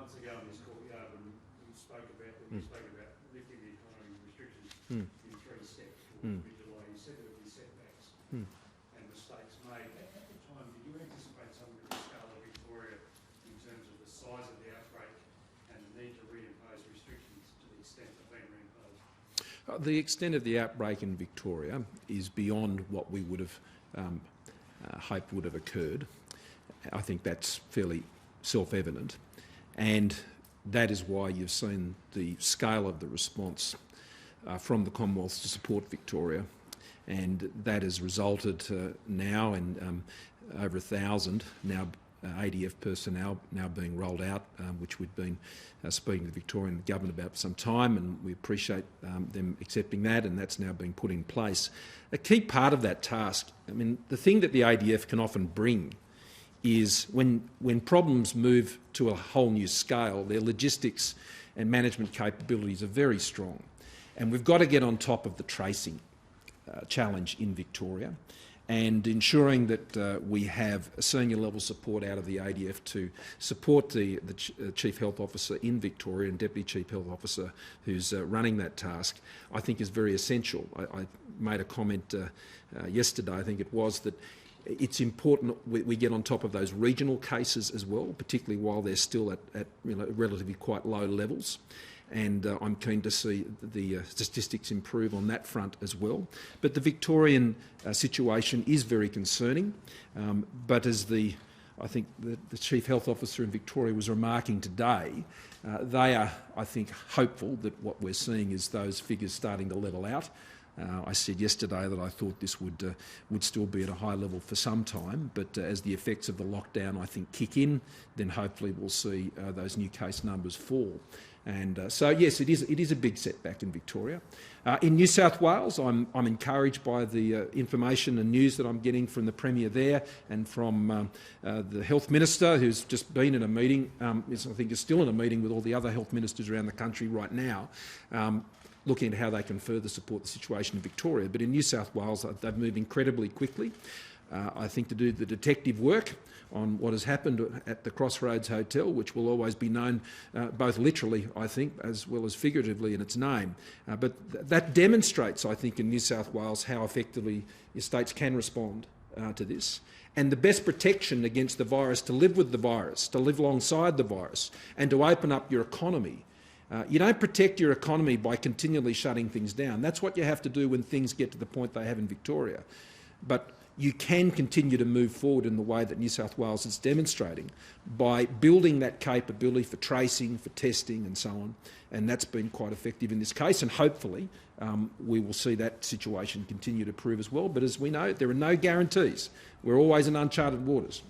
months ago in this courtyard when we spoke about lifting the economy restrictions in 3 steps towards mid-July. You said there would be setbacks and mistakes made. At the time, did you anticipate something of the scale of Victoria in terms of the size of the outbreak and the need to reimpose restrictions to the extent that have been reimposed? The extent of the outbreak in Victoria is beyond what we would have hoped would have occurred. I think that's fairly self-evident, and that is why you've seen the scale of the response from the Commonwealth to support Victoria, and that has resulted now in over 1,000 now ADF personnel now being rolled out, which we've been speaking to the Victorian government about for some time, and we appreciate them accepting that, and that's now being put in place. A key part of that task, I mean, the thing that the ADF can often bring is when problems move to a whole new scale, their logistics and management capabilities are very strong. And we've got to get on top of the tracing challenge in Victoria and ensuring that we have a senior level support out of the ADF to support the Chief Health Officer in Victoria and Deputy Chief Health Officer who's running that task, I think is very essential. I made a comment yesterday, I think it was, that it's important we get on top of those regional cases as well, particularly while they're still at relatively quite low levels. And I'm keen to see the statistics improve on that front as well. But the Victorian situation is very concerning. But as I think the Chief Health Officer in Victoria was remarking today, they are, I think, hopeful that what we're seeing is those figures starting to level out. I said yesterday that I thought this would still be at a high level for some time, but as the effects of the lockdown, I think, kick in, then hopefully we'll see those new case numbers fall. And so, yes, it is a big setback in Victoria. In New South Wales, I'm encouraged by the information and news that I'm getting from the Premier there and from the Health Minister, who's just been in a meeting, I think is still in a meeting with all the other health ministers around the country right now, looking at how they can further support the situation in Victoria. But in New South Wales, they've moved incredibly quickly. I think to do the detective work on what has happened at the Crossroads Hotel, which will always be known both literally, I think, as well as figuratively in its name. But that demonstrates, I think, in New South Wales how effectively estates can respond to this. And the best protection against the virus, to live with the virus, to live alongside the virus, and to open up your economy. You don't protect your economy by continually shutting things down. That's what you have to do when things get to the point they have in Victoria. But you can continue to move forward in the way that New South Wales is demonstrating by building that capability for tracing, for testing and so on, and that's been quite effective in this case, and hopefully we will see that situation continue to prove as well. But as we know, there are no guarantees. We're always in uncharted waters.